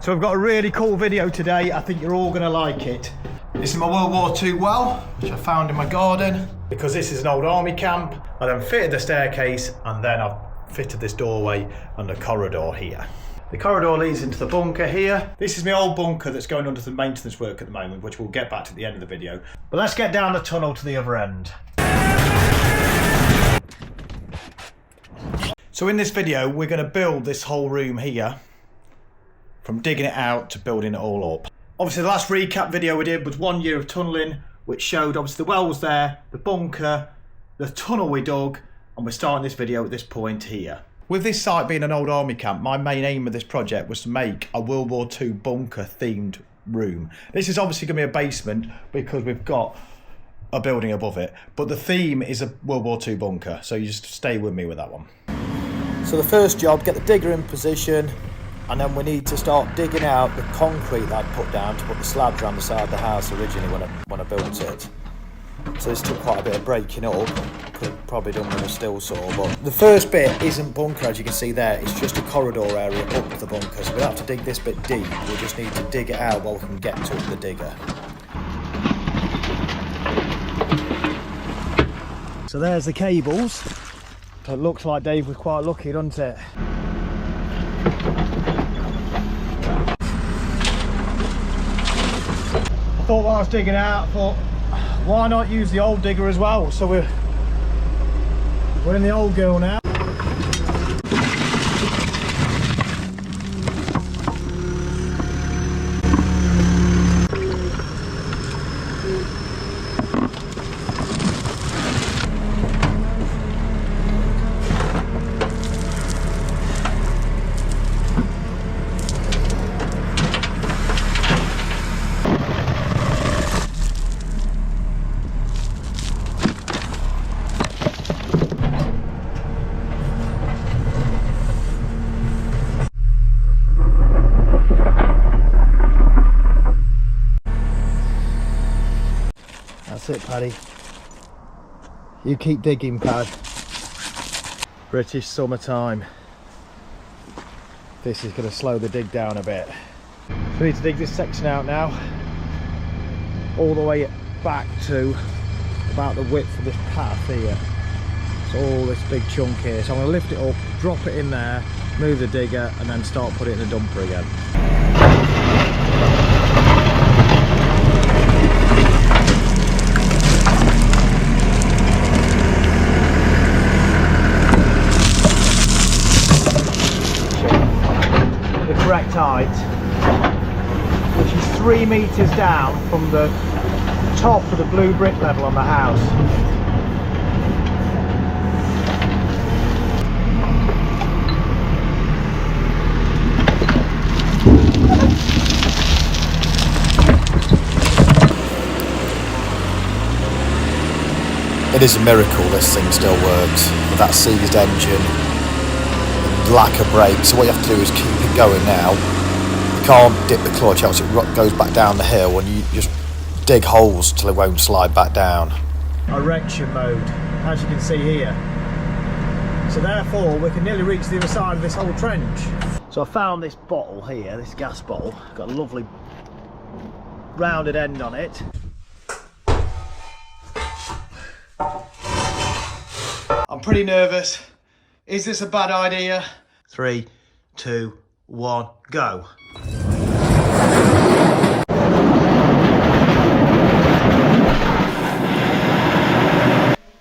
So we've got a really cool video today. I think you're all gonna like it. This is my World War II well, which I found in my garden. Because this is an old army camp. I then fitted the staircase and then I've fitted this doorway and the corridor here. The corridor leads into the bunker here. This is my old bunker that's going under the maintenance work at the moment, which we'll get back to at the end of the video. But let's get down the tunnel to the other end. So in this video, we're gonna build this whole room here, from digging it out to building it all up. Obviously the last recap video we did was 1 year of tunnelling, which showed obviously the well was there, the bunker, the tunnel we dug, and we're starting this video at this point here. With this site being an old army camp, my main aim of this project was to make a World War II bunker themed room. This is obviously going to be a basement because we've got a building above it, but the theme is a World War II bunker, so you just stay with me with that one. So the first job, get the digger in position, and then we need to start digging out the concrete that I'd put down to put the slabs around the side of the house originally when I built it. So this took quite a bit of breaking up, could have probably done with a still saw, but the first bit isn't bunker, as you can see there, it's just a corridor area up to the bunker, so we don't have to dig this bit deep, we just need to dig it out while we can get to the digger. So there's the cables, so it looks like Dave was quite lucky, doesn't it? I thought while I was digging out, I thought, why not use the old digger as well? So we're in the old girl now. That's it, Paddy. You keep digging, Pad. British summertime. This is going to slow the dig down a bit. So we need to dig this section out now, all the way back to about the width of this path here. So all this big chunk here. So I'm going to lift it up, drop it in there, move the digger, and then start putting it in the dumper again. Correct height, which is 3 meters down from the top of the blue brick level on the house. It is a miracle this thing still works with that seized engine. Lack of brakes, so what you have to do is keep it going now. You can't dip the clutch else it goes back down the hill, and you just dig holes till it won't slide back down. Erection mode, as you can see here. So therefore we can nearly reach the other side of this whole trench. So I found this bottle here, this gas bottle, got a lovely rounded end on it. I'm pretty nervous. Is this a bad idea? 3, 2, 1, go.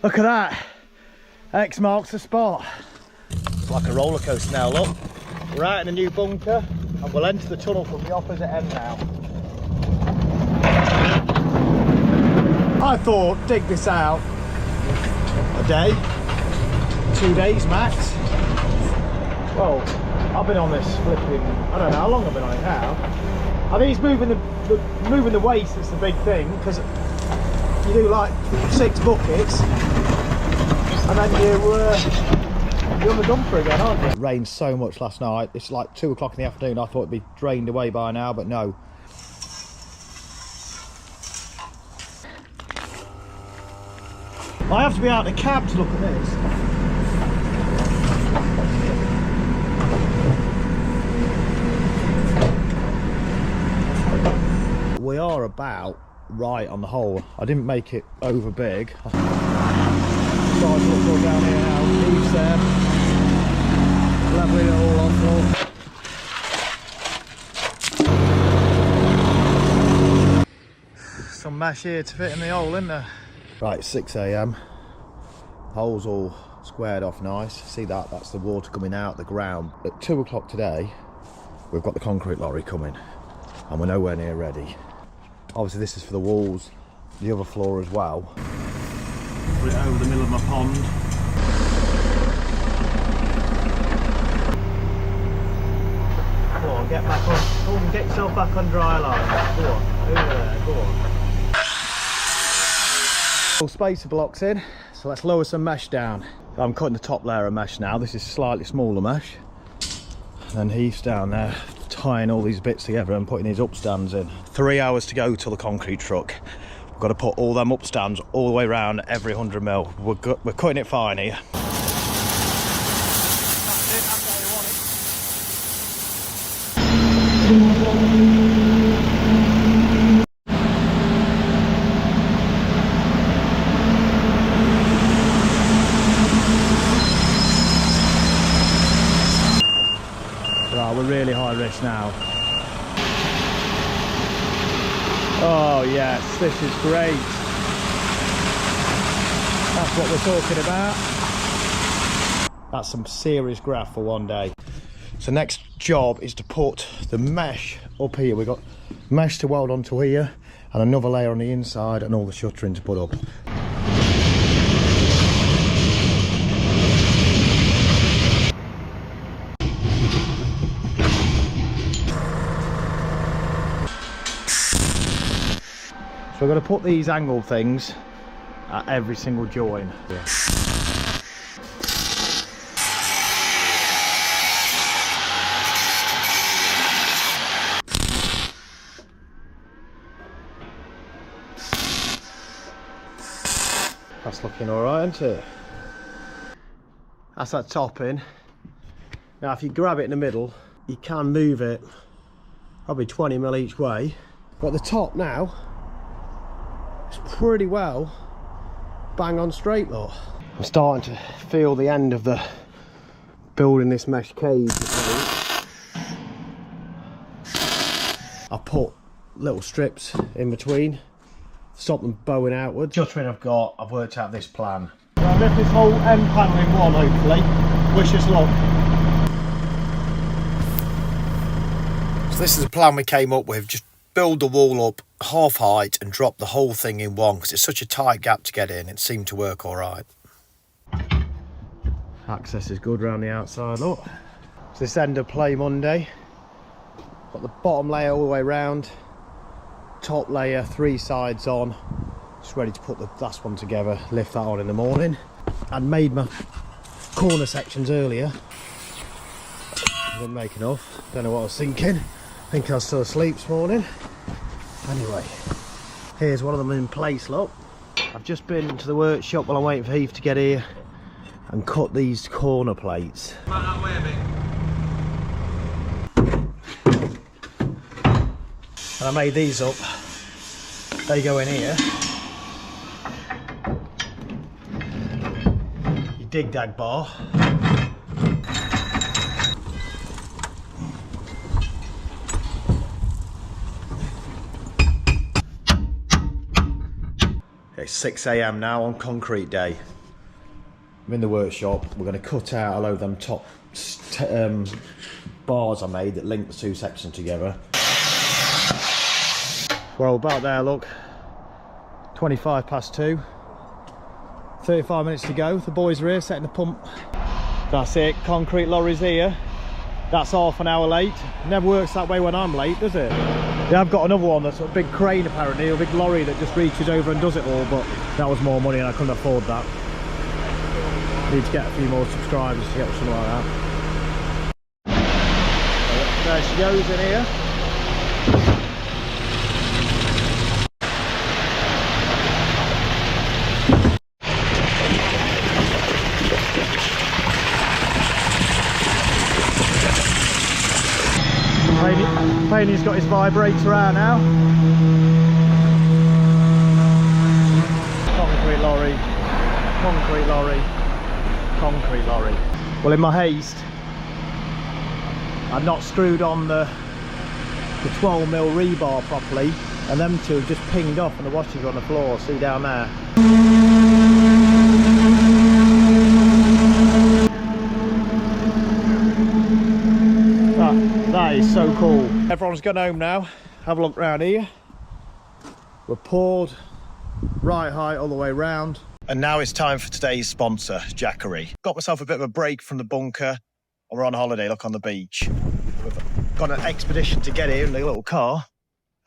Look at that. X marks the spot. It's like a roller coaster now, look. We're out in a new bunker and we'll enter the tunnel from the opposite end now. I thought dig this out a day, 2 days max. Well, I've been on this flipping, I don't know how long I've been on it now. I think it's moving the waste that's the big thing, because you do like 6 buckets and then you're on the dumper again, aren't you? It rained so much last night. It's like 2 o'clock in the afternoon. I thought it'd be drained away by now, but no. I have to be out in a cab to look at this. we are about right on the hole. I didn't make it over big. Starting to look down here now. Eaves there. Leveling it all off. Some mesh here to fit in the hole, isn't there? Right, 6 AM. Hole's all squared off nice. See that? That's the water coming out the ground. At 2 o'clock today, we've got the concrete lorry coming, and we're nowhere near ready. Obviously, this is for the walls, the other floor as well. Put it over the middle of my pond. Go on, get back on. Go on, get yourself back on dry line. Go on, over there, go on. Spacer blocks in, so let's lower some mesh down. I'm cutting the top layer of mesh now. This is slightly smaller mesh. And he's down there tying all these bits together and putting his upstands in. 3 hours to go till the concrete truck. We've got to put all them upstands all the way around every 100 mil. We're cutting it fine here. Right, we're really high risk now. Oh yes, this is great. That's what we're talking about. That's some serious graph for one day. So next job is to put the mesh up here. We've got mesh to weld onto here and another layer on the inside and all the shuttering to put up. So we're going to put these angle things at every single join. Yeah. That's looking alright, isn't it? That's that top in. Now if you grab it in the middle, you can move it probably 20 mil each way. But the top now, it's pretty well bang on straight, look. I'm starting to feel the end of the building this mesh cage. I put little strips in between, stop them bowing outwards. Shuttering I've worked out this plan. I'll lift this whole end panel in one, hopefully. Wish us luck. So this is the plan we came up with. Just build the wall up half height and drop the whole thing in one, because it's such a tight gap to get in. It seemed to work all right. Access is good around the outside, look. So this end of play Monday. Got the bottom layer all the way around, top layer 3 sides on, just ready to put the last one together, lift that on in the morning. I'd made my corner sections earlier. I didn't make enough, don't know what I was thinking. I think I was still asleep this morning. Anyway, here's one of them in place, look. I've just been to the workshop while I'm waiting for Heath to get here and cut these corner plates. And I made these up. They go in here. Your dig dag bar. It's 6 AM now on concrete day. I'm in the workshop. We're going to cut out a load of them top bars I made that link the 2 sections together. Well, about there, look. 25 past 2. 35 minutes to go. The boys are here setting the pump. That's it. Concrete lorry's here. That's half an hour late. Never works that way when I'm late, does it? Yeah, I've got another one that's a big crane apparently, a big lorry that just reaches over and does it all, but that was more money and I couldn't afford that. Need to get a few more subscribers to get something like that. There she goes in here. Payne's got his vibrator out now. Concrete lorry, concrete lorry, concrete lorry. Well, in my haste, I've not screwed on the 12mm rebar properly, and them two have just pinged off and the washers are on the floor. See down there. That is so cool. Everyone's gone home now. Have a look round here. We're poured right height all the way round. And now it's time for today's sponsor, Jackery. Got myself a bit of a break from the bunker. We're on holiday, look, on the beach. We've got an expedition to get here in the little car.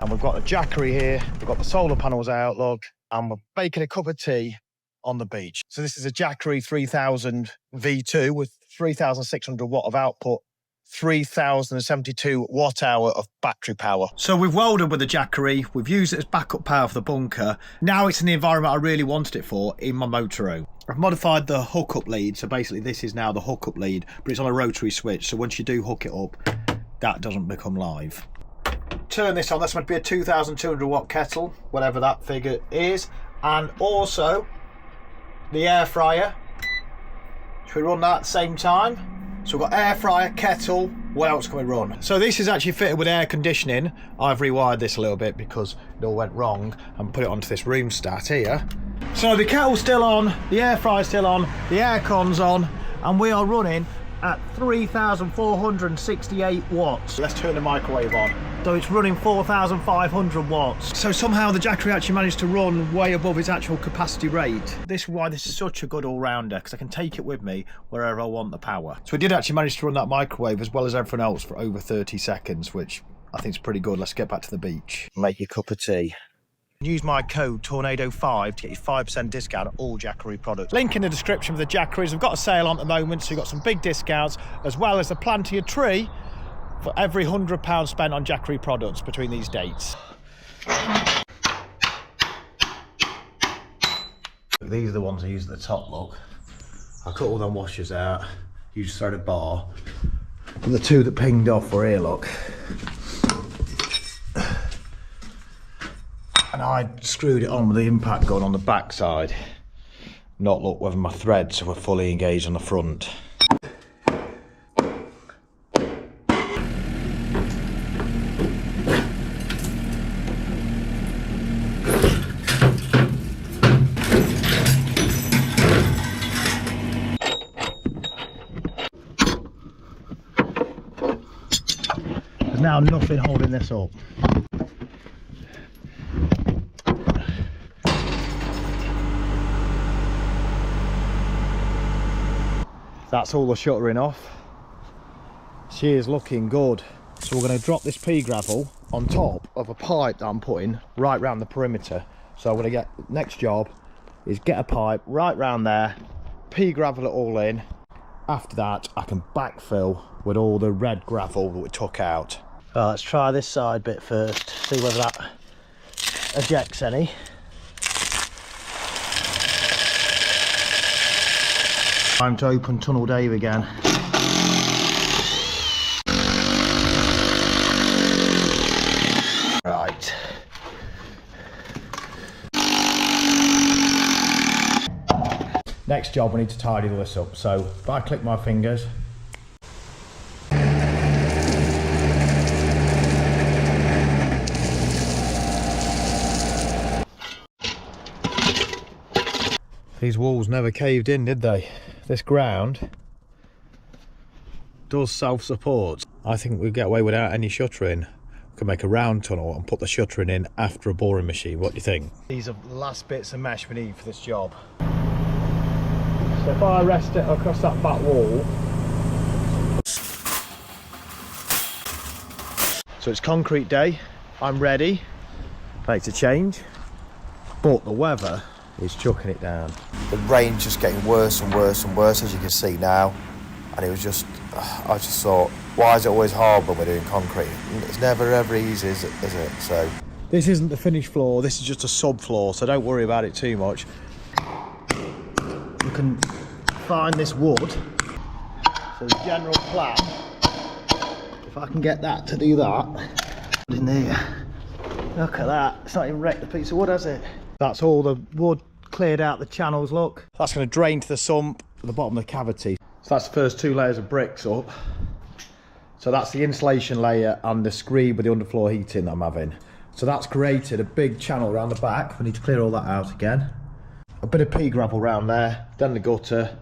And we've got a Jackery here. We've got the solar panels out, look. And we're baking a cup of tea on the beach. So this is a Jackery 3000 V2 with 3,600 watt of output. 3,072 watt hour of battery power. So we've welded with the Jackery, we've used it as backup power for the bunker. Now it's in the environment I really wanted it for, in my motorhome. I've modified the hookup lead, so basically this is now the hookup lead, but it's on a rotary switch, so once you do hook it up, that doesn't become live. Turn this on, that's meant to be a 2,200 watt kettle, whatever that figure is, and also the air fryer. Should we run that at the same time? So we've got air fryer, kettle, what else can we run? So this is actually fitted with air conditioning. I've rewired this a little bit because it all went wrong and put it onto this room stat here. So the kettle's still on, the air fryer's still on, the aircon's on, and we are running at 3,468 watts. Let's turn the microwave on. So it's running 4,500 watts. So somehow the Jackery actually managed to run way above its actual capacity rate. This is why this is such a good all-rounder, because I can take it with me wherever I want the power. So we did actually manage to run that microwave as well as everything else for over 30 seconds, which I think is pretty good. Let's get back to the beach. Make your cup of tea. Use my code Tornado5 to get your 5% discount on all Jackery products. Link in the description for the Jackeries. We've got a sale on at the moment, so you've got some big discounts, as well as the planting a tree for every £100 spent on Jackery products between these dates. These are the ones I use at the top, look. I cut all them washers out, used threaded bar. And the two that pinged off were here, look. And I screwed it on with the impact gun on the back side. Not look whether my threads were fully engaged on the front. There's now nothing holding this up. That's all the shuttering off. She is looking good. So we're going to drop this pea gravel on top of a pipe that I'm putting right round the perimeter. So I'm going to get, next job is get a pipe right round there, pea gravel it all in. After that I can backfill with all the red gravel that we took out. Well, let's try this side bit first, see whether that ejects any. Time to open Tunnel Dave again. Right. Next job, we need to tidy this up. So if I click my fingers, these walls never caved in, did they? This ground does self-support. I think we'd get away without any shuttering. We could make a round tunnel and put the shuttering in after a boring machine. What do you think? These are the last bits of mesh we need for this job. So if I rest it across that back wall. So it's concrete day. I'm ready. Make a change. But the weather is chucking it down. The rain's just getting worse and worse and worse, as you can see now. And it was just, I just thought, why is it always hard when we're doing concrete? It's never ever easy, is it? So this isn't the finished floor, this is just a subfloor, so don't worry about it too much. You can find this wood. So the general plan, If I can get that to do that. In there. Look at that. It's not even wrecked the piece of wood, has it? That's all the wood cleared out the channels, look. That's going to drain to the sump at the bottom of the cavity. So that's the first 2 layers of bricks up. So that's the insulation layer and the screed with the underfloor heating that I'm having. So that's created a big channel around the back. We need to clear all that out again. A bit of pea gravel around there, then the gutter.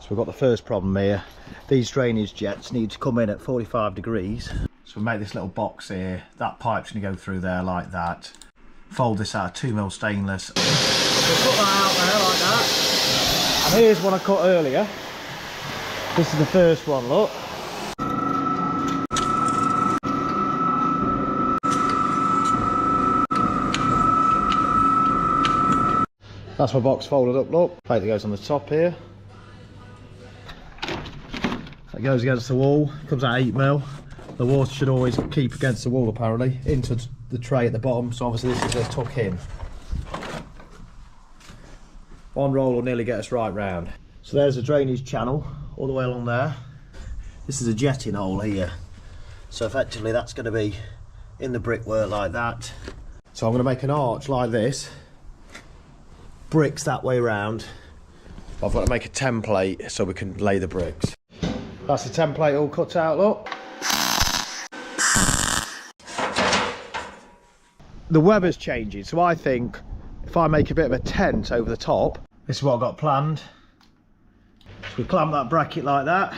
So we've got the first problem here. These drainage jets need to come in at 45 degrees. So we make this little box here. That pipe's going to go through there like that. Fold this out of 2mm stainless. We'll cut that out there like that. And here's one I cut earlier. This is the first one, look. That's my box folded up, look. Plate that goes on the top here. That goes against the wall, comes out 8mm. The water should always keep against the wall apparently, into the tray at the bottom, so obviously this is a tuck in. One roll will nearly get us right round. So there's a drainage channel, all the way along there. This is a jetting hole here. So effectively that's going to be in the brickwork like that. So I'm going to make an arch like this. Bricks that way round. I've got to make a template so we can lay the bricks. That's the template all cut out, look. The weather's changing, so I think if I make a bit of a tent over the top, this is what I've got planned. So we clamp that bracket like that.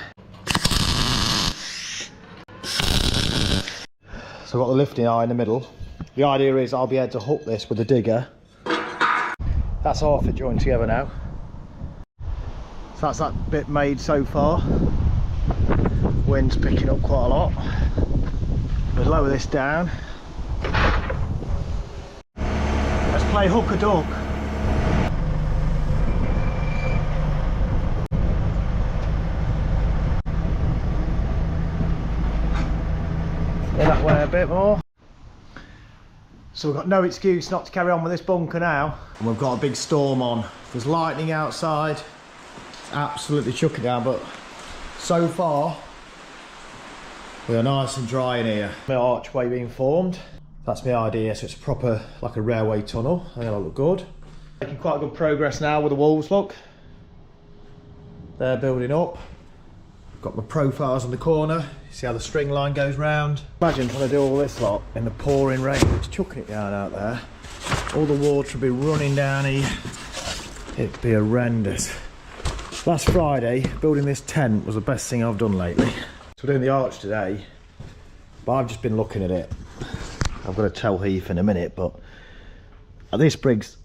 So I've got the lifting eye in the middle. The idea is I'll be able to hook this with a digger. That's half it joined together now. So that's that bit made so far. Wind's picking up quite a lot. We'll lower this down. Let's play hook a duck. Go that way a bit more. So we've got no excuse not to carry on with this bunker now. And we've got a big storm on. There's lightning outside. It's absolutely chucking down, but so far we are nice and dry in here. My archway being formed. That's my idea, so it's a proper, like a railway tunnel. I think that'll look good. Making quite good progress now with the walls, look. They're building up. Got my profiles on the corner. See how the string line goes round. Imagine trying to do all this lot in the pouring rain. It's chucking it down out there. All the water would be running down here. It'd be horrendous. Last Friday, building this tent was the best thing I've done lately. So we're doing the arch today, but I've just been looking at it. I've got to tell Heath in a minute, but this brick's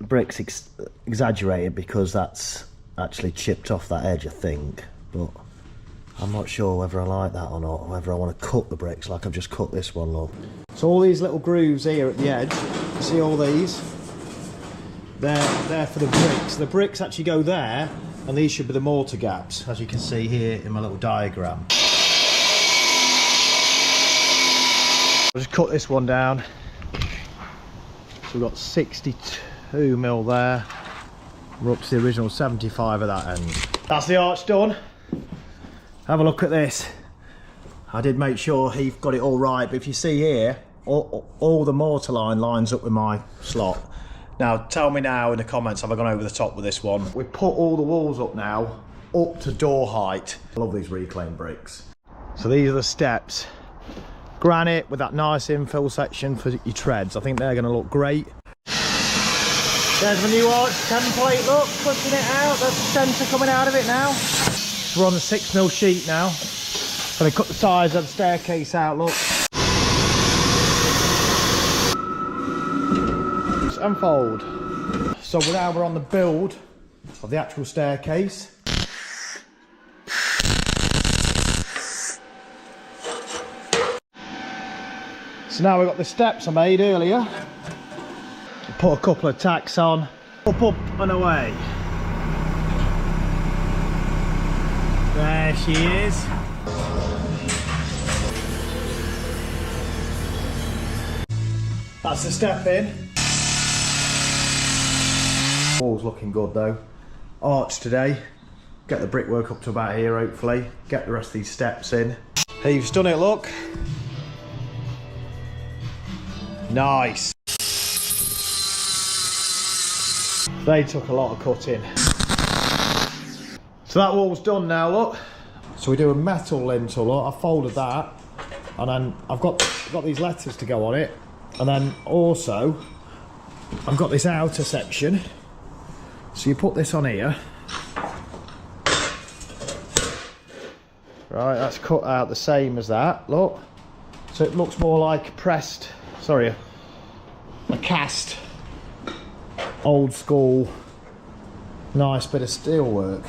exaggerated because that's actually chipped off that edge, I think. But I'm not sure whether I like that or not, or whether I want to cut the bricks like I've just cut this one, look. So all these little grooves here at the edge, see all these? They're for the bricks. The bricks actually go there, and these should be the mortar gaps, as you can see here in my little diagram. I'll just cut this one down. So we've got 62mm there. We're up to the original 75 at that end. That's the arch done. Have a look at this. I did make sure Heath got it all right, but if you see here, all the mortar line lines up with my slot. Now tell me now in the comments, have I gone over the top with this one? We've put all the walls up now, up to door height. I love these reclaimed bricks. So these are the steps. Granite with that nice infill section for your treads. I think they're going to look great. There's the new arch template, look, pushing it out. There's the centre coming out of it now. We're on the 6mm sheet now. So they cut the sides of the staircase out, look. Unfold. So now we're on the build of the actual staircase. So now we've got the steps I made earlier. Put a couple of tacks on. Up and away. There she is. That's the step in. Wall's looking good though. Arch today. Get the brickwork up to about here hopefully. Get the rest of these steps in. He's done it, look. Nice. They took a lot of cutting. So that wall's done now, look. So we do a metal lintel, look. I folded that, and then I've got these letters to go on it, and then also I've got this outer section. So you put this on here. Right, that's cut out the same as that, look. So it looks more like a cast, old school, nice bit of steel work.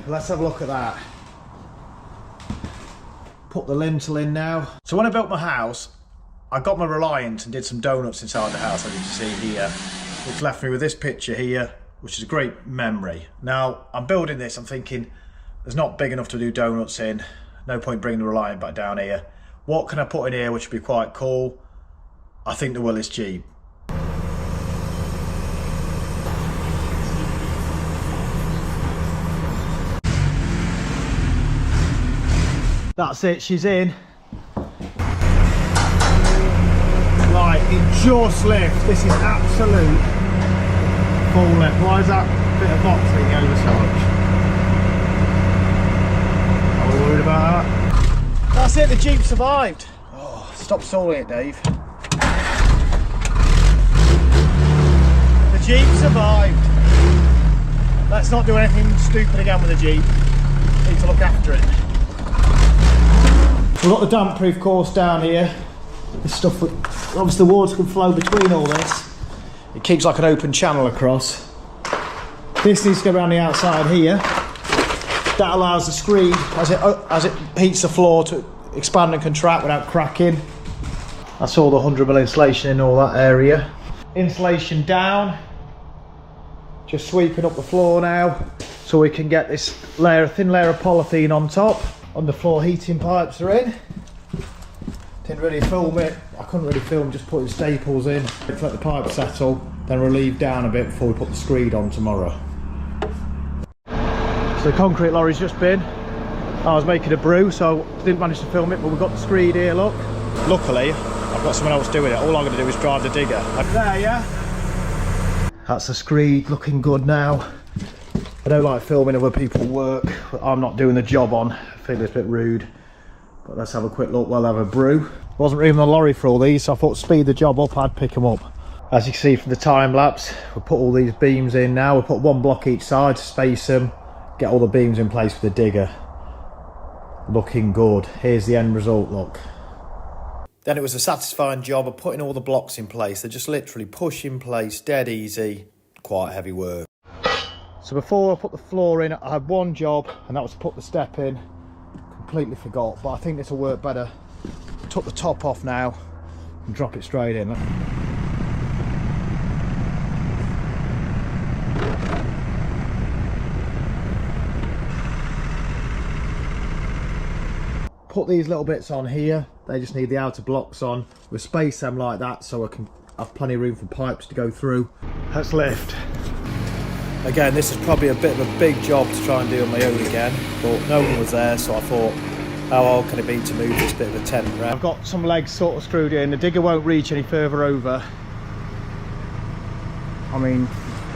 Let's have a look at that. Put the lintel in now. So when I built my house, I got my Reliant and did some donuts inside the house, as you can see here, which left me with this picture here, which is a great memory. Now, I'm building this, I'm thinking, it's not big enough to do donuts in, no point bringing the Reliant back down here. What can I put in here which would be quite cool? I think the will is cheap. That's it, she's in. Right, it just lifts. This is absolute full lift. Why is that bit of boxing over so much? Are we worried about that? That's it, the Jeep survived. Oh, stop stalling it, Dave. The Jeep survived. Let's not do anything stupid again with the Jeep. Need to look after it. We've got the damp proof course down here. This stuff, obviously the water can flow between all this. It keeps like an open channel across. This needs to go around the outside here. That allows the screed, as it heats the floor, to expand and contract without cracking. That's all the 100mm insulation in all that area. Insulation down. Just sweeping up the floor now, so we can get this thin layer of polythene on top. Underfloor heating pipes are in. Didn't really film it. I couldn't really film just putting staples in. Let the pipe settle, then relieve down a bit before we put the screed on tomorrow. So the concrete lorry's just been. I was making a brew, so didn't manage to film it, but we've got the screed here, look. Luckily, I've got someone else doing it. All I'm going to do is drive the digger. There, yeah? That's the screed, looking good now. I don't like filming other people work. I'm not doing the job on. I feel it's a bit rude. But let's have a quick look while I have a brew. Wasn't room in the lorry for all these, so I thought to speed the job up, I'd pick them up. As you can see from the time lapse, we'll put all these beams in now. We'll put one block each side to space them, get all the beams in place with the digger. Looking good. Here's the end result, look. Then it was a satisfying job of putting all the blocks in place. They're just literally push in place, dead easy, quite heavy work. So before I put the floor in, I had one job, and that was to put the step in. Completely forgot, but I think this will work better. Took the top off now and drop it straight in. Put these little bits on here. They just need the outer blocks on. We'll space them like that so I can have plenty of room for pipes to go through. Let's lift. Again, this is probably a bit of a big job to try and do on my own again, but no one was there, so I thought, how hard can it be to move this bit of a tent around? I've got some legs sort of screwed in. The digger won't reach any further over. I mean,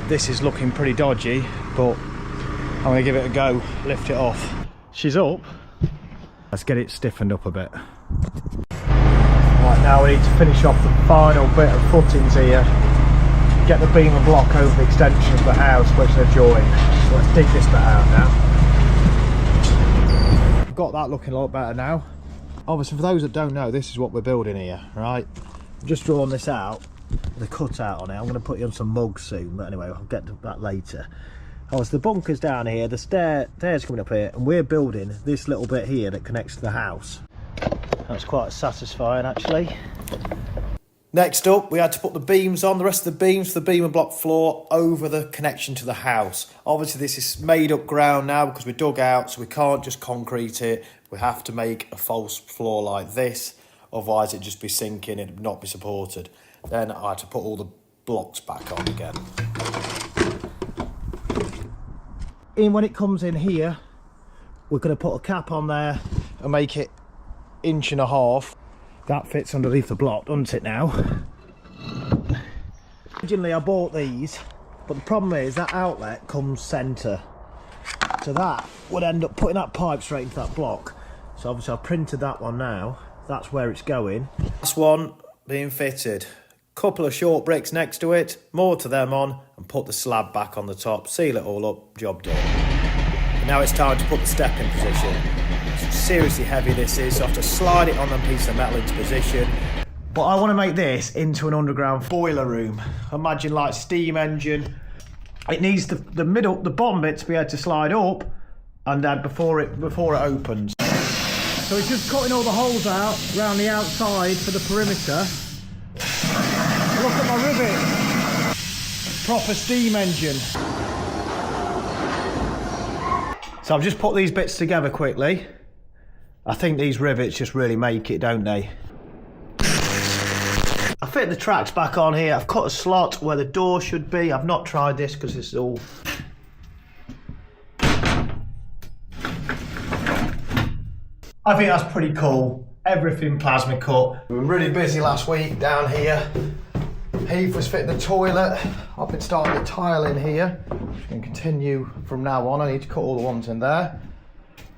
this is looking pretty dodgy, but I'm going to give it a go, lift it off. She's up. Let's get it stiffened up a bit. Right, now we need to finish off the final bit of footings here. Get the beam and block over the extension of the house which they're joined. So let's dig this bit out now. Got that looking a lot better now. Obviously, for those that don't know, this is what we're building here, right? I've just drawn this out with a cutout on it. I'm going to put you on some mugs soon, but anyway, I'll get to that later. Obviously, the bunker's down here, the stairs coming up here, and we're building this little bit here that connects to the house. That's quite satisfying, actually. Next up, we had to put the beams on, the rest of the beams for the beam and block floor over the connection to the house. Obviously, this is made up ground now because we dug out, so we can't just concrete it. We have to make a false floor like this, otherwise it'd just be sinking, it'd not be supported. Then I had to put all the blocks back on again. when it comes in here, we're going to put a cap on there and make it 1.5 inches. That fits underneath the block, doesn't it now? Originally I bought these, but the problem is that outlet comes centre. So that would end up putting that pipe straight into that block. So obviously I've printed that one now. That's where it's going. Last one being fitted. Couple of short bricks next to it, more to them on, and put the slab back on the top, seal it all up, job done. And now it's time to put the step in position. It's seriously heavy this is, so I have to slide it on a piece of metal into position. But I want to make this into an underground boiler room. Imagine like steam engine. It needs the bottom bit to be able to slide up, and then before it opens. So it's just cutting all the holes out around the outside for the perimeter. Look at my rivet. Proper steam engine. So I've just put these bits together quickly. I think these rivets just really make it, don't they? I fit the tracks back on here. I've cut a slot where the door should be. I've not tried this because it's all... I think that's pretty cool. Everything plasma cut. We were really busy last week down here. Heath was fitting the toilet. I've been starting the tile in here. Which can continue from now on. I need to cut all the ones in there.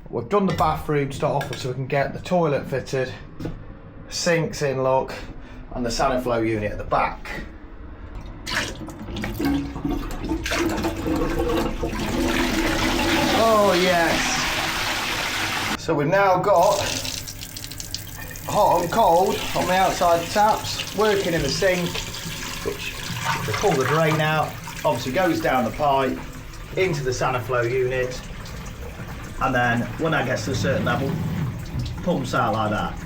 We've done the bathroom to start off with so we can get the toilet fitted. Sinks in, look. And the Underfloor unit at the back. Oh yes. So we've now got hot and cold on the outside taps, working in the sink, which we pull the drain out, obviously goes down the pipe, into the Underfloor unit, and then when that gets to a certain level, pumps out like that.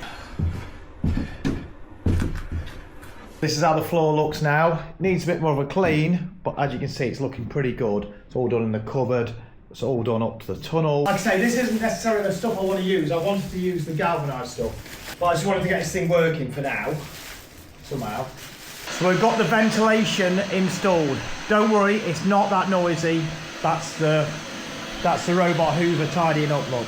This is how the floor looks now. It needs a bit more of a clean, but as you can see, it's looking pretty good. It's all done in the cupboard. It's all done up to the tunnel. Like I say, this isn't necessarily the stuff I want to use. I wanted to use the galvanised stuff, but I just wanted to get this thing working for now, somehow. So we've got the ventilation installed. Don't worry, it's not that noisy. That's the robot Hoover tidying up, look.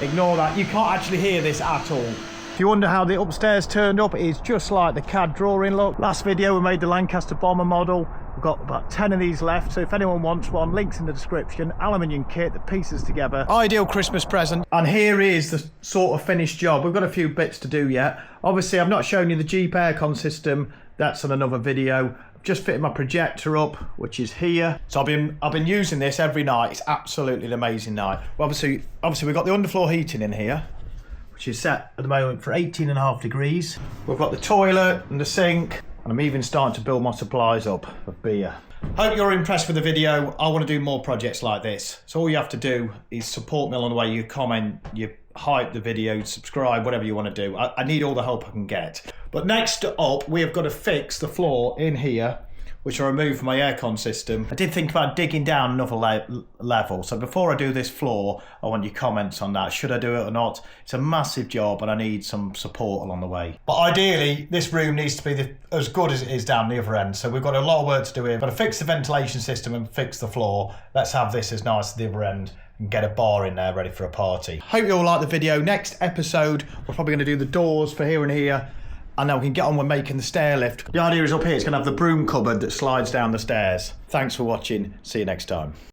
Ignore that. You can't actually hear this at all. If you wonder how the upstairs turned up, it's just like the CAD drawing look. Last video we made the Lancaster bomber model. We've got about 10 of these left, so if anyone wants one, links in the description. Aluminium kit that pieces together. Ideal Christmas present. And here is the sort of finished job. We've got a few bits to do yet. Obviously I've not shown you the Jeep aircon system. That's on another video. I've just fitted my projector up, which is here. So I've been using this every night. It's absolutely an amazing night. Well, obviously we've got the underfloor heating in here, which is set at the moment for 18.5 degrees. We've got the toilet and the sink, and I'm even starting to build my supplies up of beer. Hope you're impressed with the video. I want to do more projects like this. So all you have to do is support me along the way. You comment, you hype the video, subscribe, whatever you want to do. I need all the help I can get. But next up, we have got to fix the floor in here, which I removed from my aircon system. I did think about digging down another level. So before I do this floor, I want your comments on that. Should I do it or not? It's a massive job and I need some support along the way. But ideally, this room needs to be as good as it is down the other end. So we've got a lot of work to do here. Got to fix the ventilation system and fix the floor. Let's have this as nice as the other end and get a bar in there ready for a party. Hope you all like the video. Next episode, we're probably going to do the doors for here and here. And then we can get on with making the stair lift. The idea is up here, it's going to have the broom cupboard that slides down the stairs. Thanks for watching. See you next time.